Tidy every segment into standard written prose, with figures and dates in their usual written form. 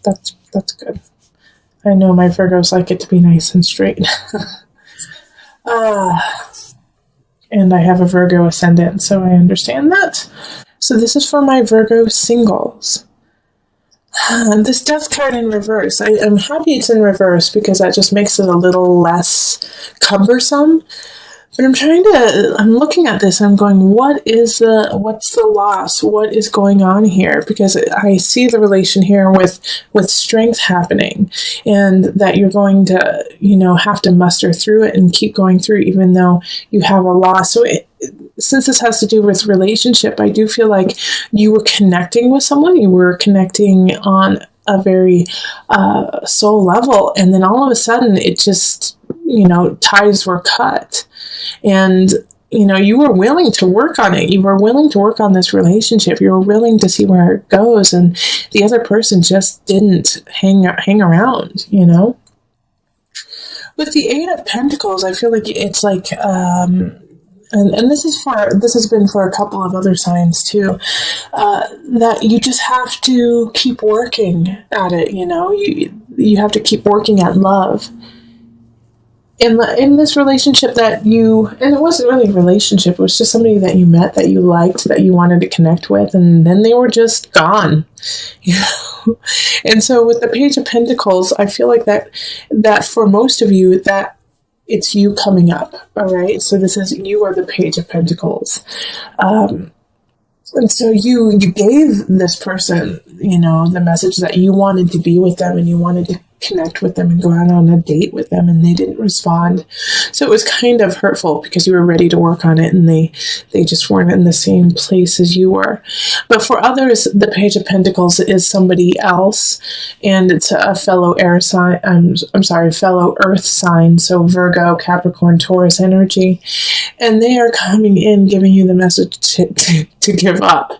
That's good. I know my Virgos like it to be nice and straight. And I have a Virgo ascendant, so I understand that. So this is for my Virgo singles. This death card in reverse. I'm happy it's in reverse because that just makes it a little less cumbersome. But I'm looking at this and I'm going, what's the loss? What is going on here? Because I see the relation here with strength happening, and that you're going to, have to muster through it and keep going through even though you have a loss. So since this has to do with relationship, I do feel like you were connecting with someone, you were connecting on a very soul level, and then all of a sudden it just, ties were cut. And, you were willing to work on it. You were willing to work on this relationship. You were willing to see where it goes. And the other person just didn't hang around, With the Eight of Pentacles, I feel like it's like, and this has been for a couple of other signs too, that you just have to keep working at it, you have to keep working at love. In this relationship and it wasn't really a relationship, it was just somebody that you met, that you liked, that you wanted to connect with, and then they were just gone. And so with the Page of Pentacles, I feel like that for most of you, that it's you coming up, all right? So you are the Page of Pentacles. And so you gave this person, the message that you wanted to be with them and you wanted to connect with them and go out on a date with them, and they didn't respond. So it was kind of hurtful because you were ready to work on it and they just weren't in the same place as you were. But for others, the Page of Pentacles is somebody else, and it's a fellow air sign. Fellow earth sign. So Virgo, Capricorn, Taurus energy. And they are coming in, giving you the message to give up.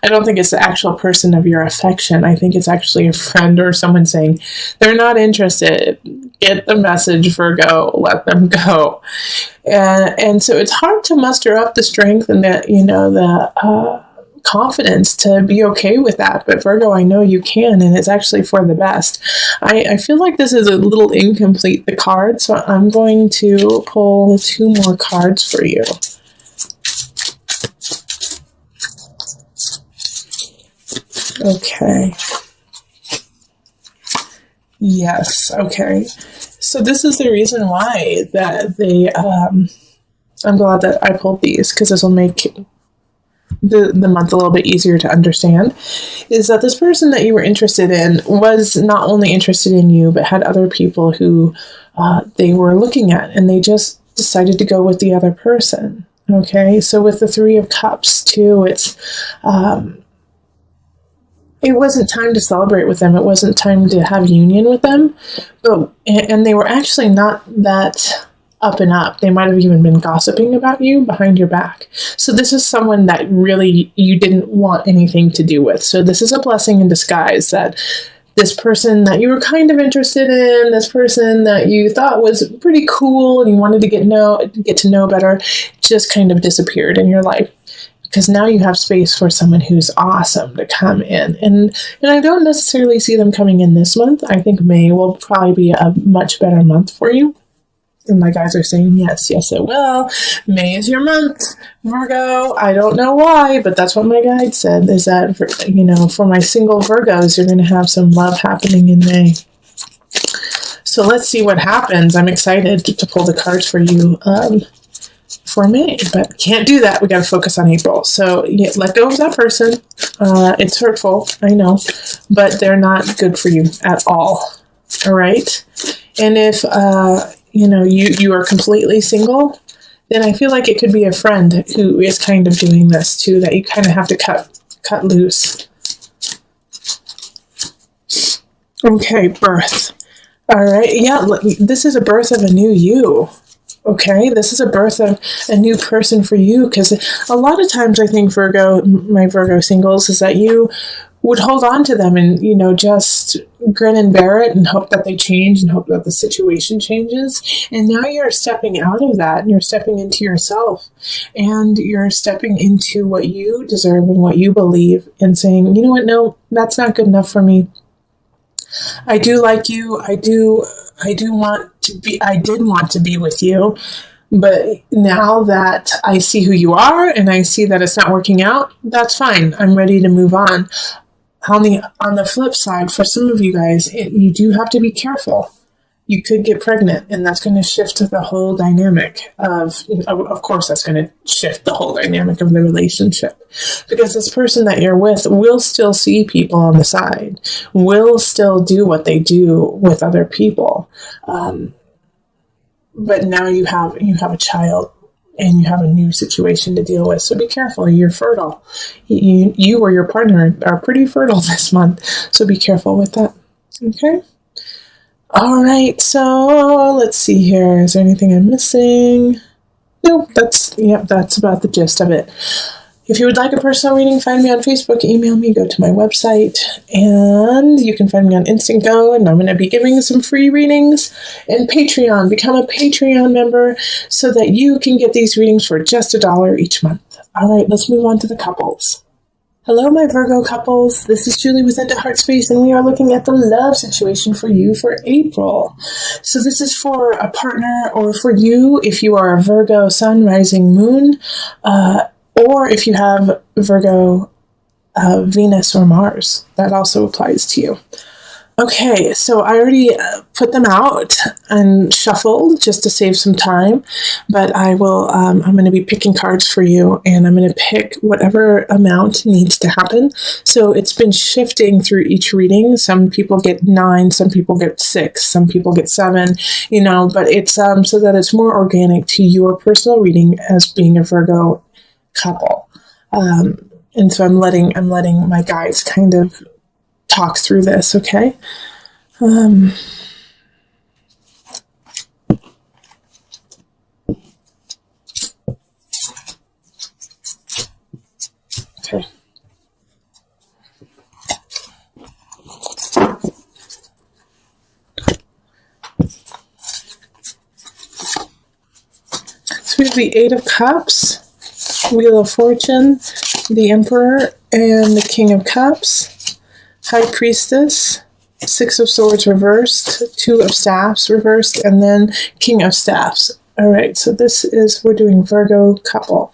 I don't think it's the actual person of your affection. I think it's actually a friend or someone saying, they're not interested. Get the message, Virgo. Let them go. And so it's hard to muster up the strength and the confidence to be okay with that. But Virgo, I know you can, and it's actually for the best. I feel like this is a little incomplete, the card, so I'm going to pull 2 more cards for you. Okay. Yes, okay. So this is the reason why that I'm glad that I pulled these, because this will make the month a little bit easier to understand, is that this person that you were interested in was not only interested in you, but had other people who they were looking at, and they just decided to go with the other person. Okay, so with the 3 of Cups too, it wasn't time to celebrate with them. It wasn't time to have union with them. And they were actually not that up and up. They might have even been gossiping about you behind your back. So this is someone that really you didn't want anything to do with. So this is a blessing in disguise, that this person that you were kind of interested in, this person that you thought was pretty cool and you wanted to get to know better, just kind of disappeared in your life. Because now you have space for someone who's awesome to come in. And I don't necessarily see them coming in this month. I think May will probably be a much better month for you. And my guys are saying, yes, it will. May is your month, Virgo. I don't know why, but that's what my guide said, is that, for my single Virgos, you're going to have some love happening in May. So let's see what happens. I'm excited to pull the cards for you for May, but can't do that. We got to focus on April. So let go of that person. It's hurtful, I know, but they're not good for you at all. All right. And if, you are completely single, then I feel like it could be a friend who is kind of doing this too, that you kind of have to cut loose. Okay. Birth. All right. Yeah. This is a birth of a new you. Okay, this is a birth of a new person for you, because a lot of times I think my Virgo singles, is that you would hold on to them and, just grin and bear it and hope that they change and hope that the situation changes. And now you're stepping out of that and you're stepping into yourself and you're stepping into what you deserve and what you believe and saying, you know what, no, that's not good enough for me. I do like you. I did want to be with you. But now that I see who you are and I see that it's not working out, that's fine. I'm ready to move on. On the flip side, for some of you guys, you do have to be careful. You could get pregnant, and that's going to shift the whole dynamic of course, that's going to shift the whole dynamic of the relationship. Because this person that you're with will still see people on the side, will still do what they do with other people. But now you have a child and you have a new situation to deal with. So be careful. You're fertile. You or your partner are pretty fertile this month. So be careful with that. Okay. All right. So let's see here. Is there anything I'm missing? Nope. That's about the gist of it. If you would like a personal reading, find me on Facebook, email me, go to my website, and you can find me on Instant Go, and I'm going to be giving some free readings. And Patreon, become a Patreon member so that you can get these readings for just $1 each month. All right, let's move on to the couples. Hello, my Virgo couples. This is Julie with Into Heart Space, and we are looking at the love situation for you for April. So this is for a partner or for you if you are a Virgo sun, rising, moon, or if you have Virgo, Venus, or Mars. That also applies to you. Okay, so I already put them out and shuffled just to save some time, but I'm going to be picking cards for you, and I'm going to pick whatever amount needs to happen. So it's been shifting through each reading. Some people get 9, some people get 6, some people get 7, but it's so that it's more organic to your personal reading as being a Virgo couple. And so I'm letting my guides kind of talk through this, okay? Okay. So we have the 8 of Cups, Wheel of Fortune, the Emperor, and the King of Cups, High Priestess, 6 of Swords reversed, 2 of Staffs reversed, and then King of Staffs. All right, so we're doing Virgo couple.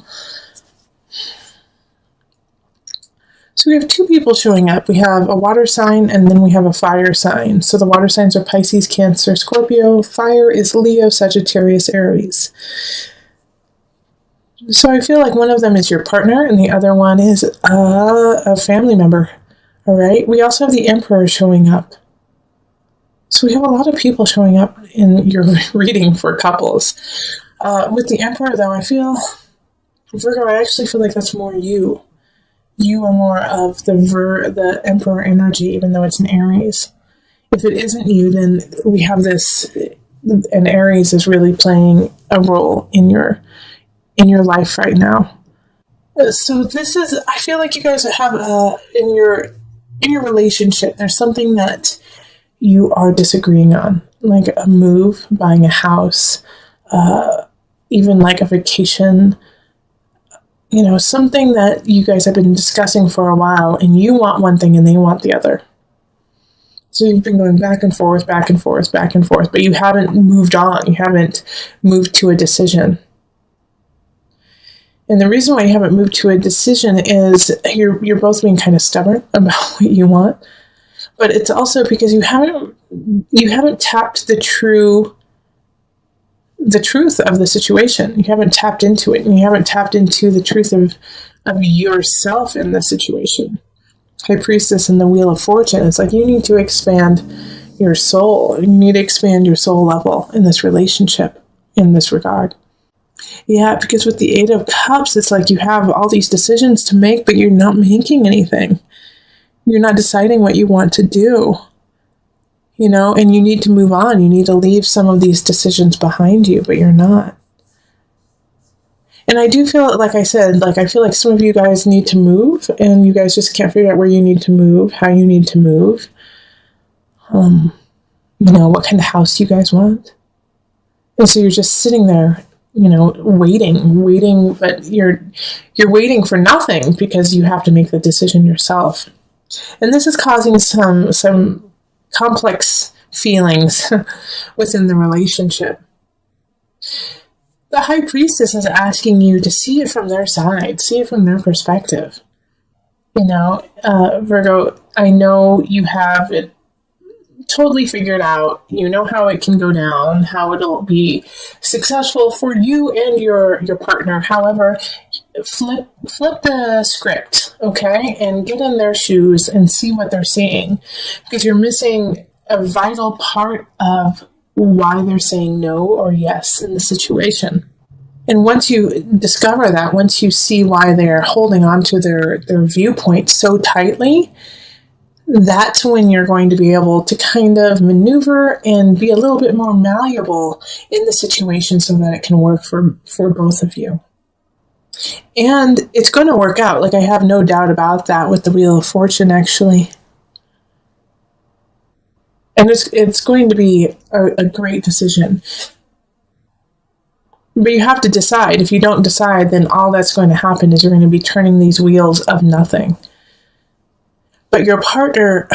So we have 2 people showing up. We have a water sign and then we have a fire sign. So the water signs are Pisces, Cancer, Scorpio. Fire is Leo, Sagittarius, Aries. So I feel like one of them is your partner and the other one is a family member. All right. We also have the Emperor showing up. So we have a lot of people showing up in your reading for couples. With the Emperor, though, Virgo, I actually feel like that's more you. You are more of the Emperor energy, even though it's an Aries. If it isn't you, then we have this, and Aries is really playing a role in your life right now. So I feel like you guys have in your relationship, there's something that you are disagreeing on, like a move, buying a house, even like a vacation, something that you guys have been discussing for a while, and you want one thing and they want the other. So you've been going back and forth, back and forth, back and forth, but you haven't moved on. You haven't moved to a decision. And the reason why you haven't moved to a decision is you're both being kind of stubborn about what you want. But it's also because you haven't tapped the truth of the situation. You haven't tapped into it, and you haven't tapped into the truth of yourself in the situation. High Priestess and the Wheel of Fortune. It's like you need to expand your soul. You need to expand your soul level in this relationship in this regard. Yeah, because with the 8 of Cups, it's like you have all these decisions to make, but you're not making anything. You're not deciding what you want to do, and you need to move on. You need to leave some of these decisions behind you, but you're not. And I do feel, like I said, I feel like some of you guys need to move, and you guys just can't figure out where you need to move, how you need to move, what kind of house you guys want. And so you're just sitting there, waiting, but you're waiting for nothing because you have to make the decision yourself. And this is causing some complex feelings within the relationship. The High Priestess is asking you to see it from their side, see it from their perspective. Virgo, I know you have it totally figured out. You know how it can go down, how it'll be successful for you and your partner. However, flip the script, okay? And get in their shoes and see what they're seeing. Because you're missing a vital part of why they're saying no or yes in the situation. And once you discover that, once you see why they're holding on to their viewpoint so tightly, that's when you're going to be able to kind of maneuver and be a little bit more malleable in the situation so that it can work for both of you. And it's going to work out. Like, I have no doubt about that with the Wheel of Fortune, actually. And it's going to be a great decision. But you have to decide. If you don't decide, then all that's going to happen is you're going to be turning these wheels of nothing. But your partner,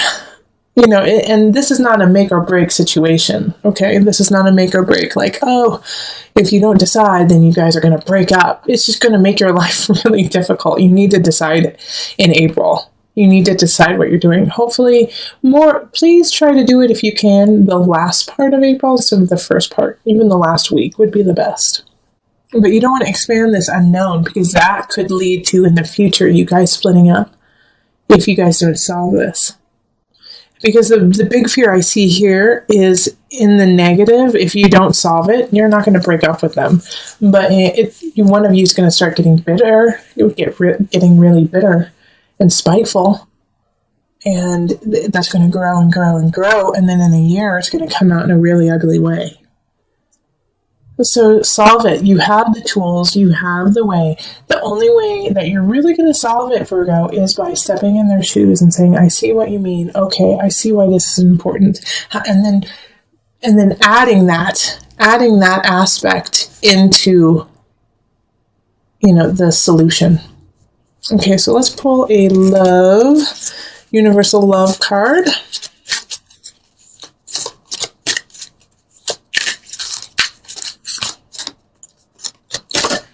and this is not a make or break situation, okay? This is not a make or break, like, oh, if you don't decide, then you guys are going to break up. It's just going to make your life really difficult. You need to decide in April. You need to decide what you're doing. Hopefully, please try to do it if you can, the last part of April instead of the first part. Even the last week would be the best. But you don't want to expand this unknown, because that could lead to, in the future, you guys splitting up if you guys don't solve this. Because the big fear I see here is in the negative. If you don't solve it, you're not going to break up with them. But one of you is going to start getting bitter. You'll getting really bitter and spiteful. And that's going to grow and grow and grow. And then in a year, it's going to come out in a really ugly way. So solve it. You have the tools. You have the way. The only way that you're really going to solve it, Virgo, is by stepping in their shoes and saying, I see what you mean. Okay, I see why this is important. And then adding that aspect into, the solution. Okay, so let's pull a universal love card.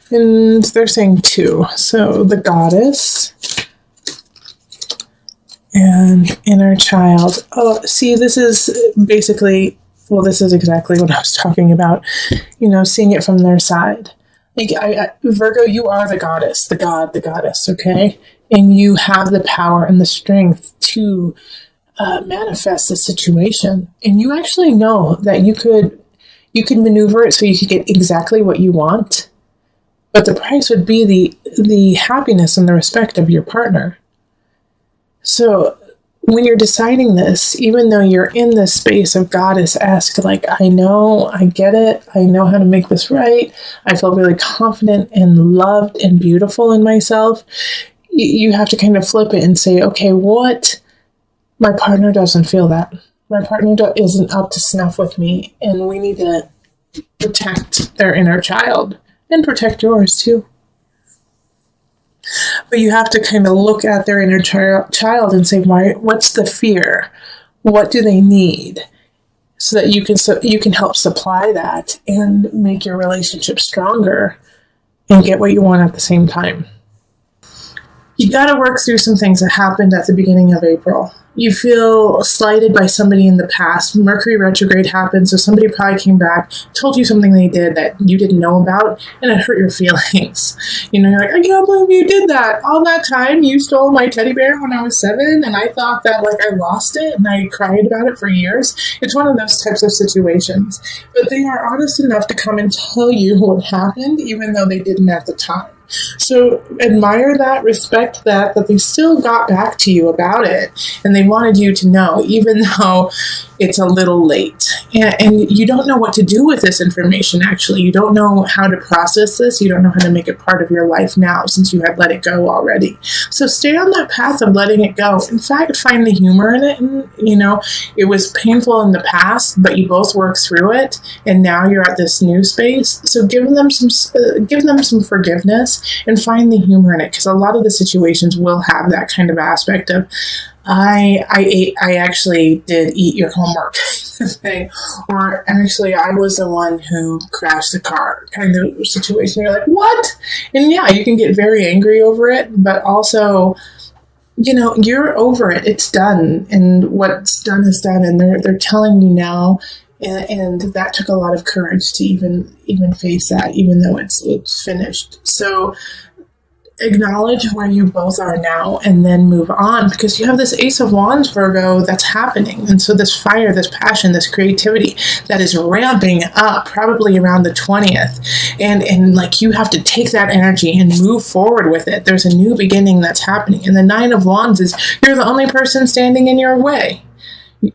And they're saying 2. So the Goddess and Inner Child. Oh, see, this is basically, this is exactly what I was talking about. Seeing it from their side. Like, Virgo, you are the goddess, the goddess, okay? And you have the power and the strength to manifest the situation. And you actually know that you could maneuver it so you could get exactly what you want. But the price would be the happiness and the respect of your partner. So when you're deciding this, even though you're in this space of goddess-esque, like, I know, I get it, I know how to make this right, I feel really confident and loved and beautiful in myself, you have to kind of flip it and say, okay, my partner doesn't feel that. My partner isn't up to snuff with me, and we need to protect their inner child. And protect yours too. But you have to kind of look at their inner child and say, what's the fear? What do they need? So that you can help supply that and make your relationship stronger and get what you want at the same time. You got to work through some things that happened at the beginning of April. You feel slighted by somebody in the past. Mercury retrograde happened, so somebody probably came back, told you something they did that you didn't know about, and it hurt your feelings. You're like, I can't believe you did that. All that time, you stole my teddy bear when I was 7, and I thought that, I lost it, and I cried about it for years. It's one of those types of situations. But they are honest enough to come and tell you what happened, even though they didn't at the time. So admire that, respect that they still got back to you about it, and they wanted you to know, even though it's a little late. And you don't know what to do with this information, actually. You don't know how to process this. You don't know how to make it part of your life now, since you had let it go already. So stay on that path of letting it go. In fact, find the humor in it. And, it was painful in the past, but you both worked through it, and now you're at this new space. So give them some forgiveness and find the humor in it, because a lot of the situations will have that kind of aspect of, I actually did eat your homework thing, or actually I was the one who crashed the car kind of situation. You're like, what? And yeah, you can get very angry over it, but also, you're over it. It's done, and what's done is done, and they're telling you now, and that took a lot of courage to even face that, even though it's finished. So acknowledge where you both are now and then move on, because you have this Ace of Wands, Virgo, that's happening. And so this fire, this passion, this creativity that is ramping up probably around the 20th. And like, you have to take that energy and move forward with it. There's a new beginning that's happening. And the Nine of Wands is you're the only person standing in your way.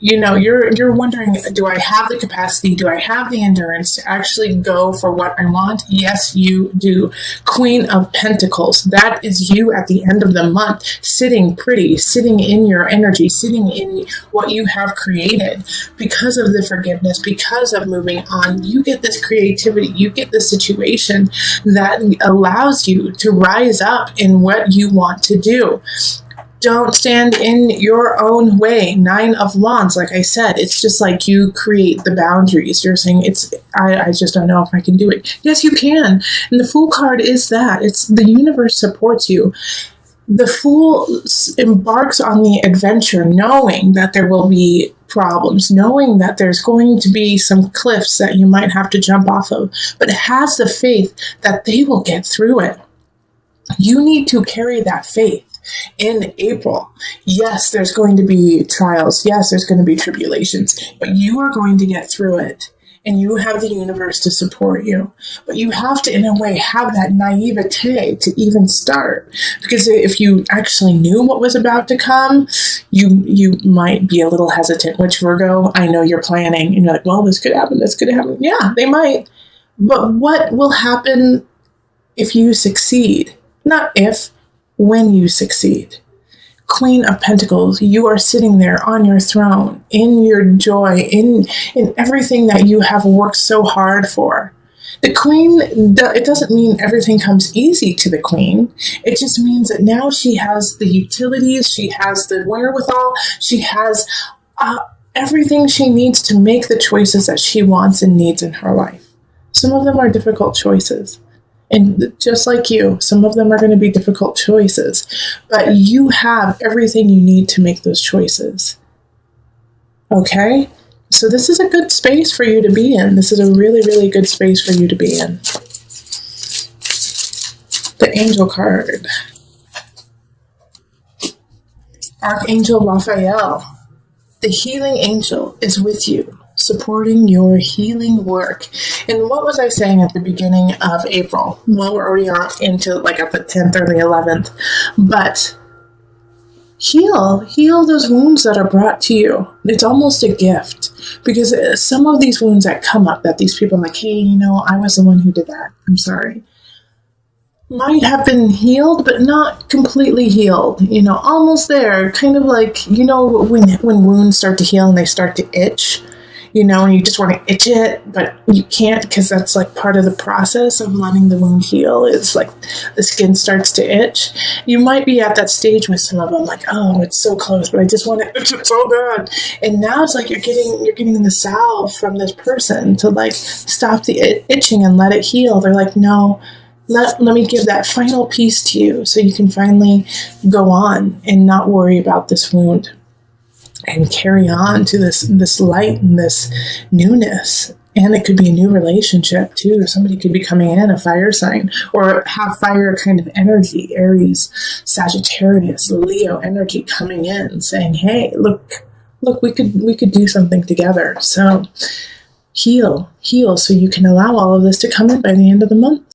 You're wondering, do I have the capacity? Do I have the endurance to actually go for what I want? Yes, you do. Queen of Pentacles. That is you at the end of the month, sitting pretty, sitting in your energy, sitting in what you have created. Because of the forgiveness, because of moving on, you get this creativity, you get this situation that allows you to rise up in what you want to do. Don't stand in your own way. Nine of Wands, like I said, it's just like you create the boundaries. You're saying, I just don't know if I can do it. Yes, you can. And the Fool card is that. It's the universe supports you. The Fool embarks on the adventure knowing that there will be problems, knowing that there's going to be some cliffs that you might have to jump off of, but has the faith that they will get through it. You need to carry that faith. In April, yes, there's going to be trials. Yes, there's going to be tribulations, but you are going to get through it, and you have the universe to support you. But you have to, in a way, have that naivete to even start, because if you actually knew what was about to come, you might be a little hesitant, which, Virgo, I know you're planning, and you're like, well, this could happen, this could happen. Yeah, they might. But what will happen if you succeed? Not if, when you succeed. Queen of Pentacles, you are sitting there on your throne, in your joy, in everything that you have worked so hard for. The Queen, it doesn't mean everything comes easy to the Queen. It just means that now she has the utilities, she has the wherewithal, she has everything she needs to make the choices that she wants and needs in her life. Some of them are difficult choices. And just like you, some of them are going to be difficult choices, but you have everything you need to make those choices. Okay? So this is a good space for you to be in. This is a really, really good space for you to be in. The Angel card. Archangel Raphael. The healing angel is with you, supporting your healing work. And what was I saying at the beginning of April? Well, we're already on into like at the 10th or the 11th. But heal those wounds that are brought to you. It's almost a gift, because some of these wounds that come up, that these people are like, hey, I was the one who did that. I'm sorry. Might have been healed, but not completely healed. Almost there. Kind of like, when wounds start to heal and they start to itch, and you just want to itch it, but you can't, because that's like part of the process of letting the wound heal. It's like the skin starts to itch. You might be at that stage with some of them, like, oh, it's so close, but I just want to itch it so bad. And now it's like you're getting the salve from this person to like stop the itching and let it heal. They're like, no, let me give that final piece to you so you can finally go on and not worry about this wound and carry on to this light and this newness. And it could be a new relationship too. Somebody could be coming in, a fire sign, or have fire kind of energy, Aries, Sagittarius, Leo energy coming in saying, hey, look, we could do something together. So heal so you can allow all of this to come in by the end of the month.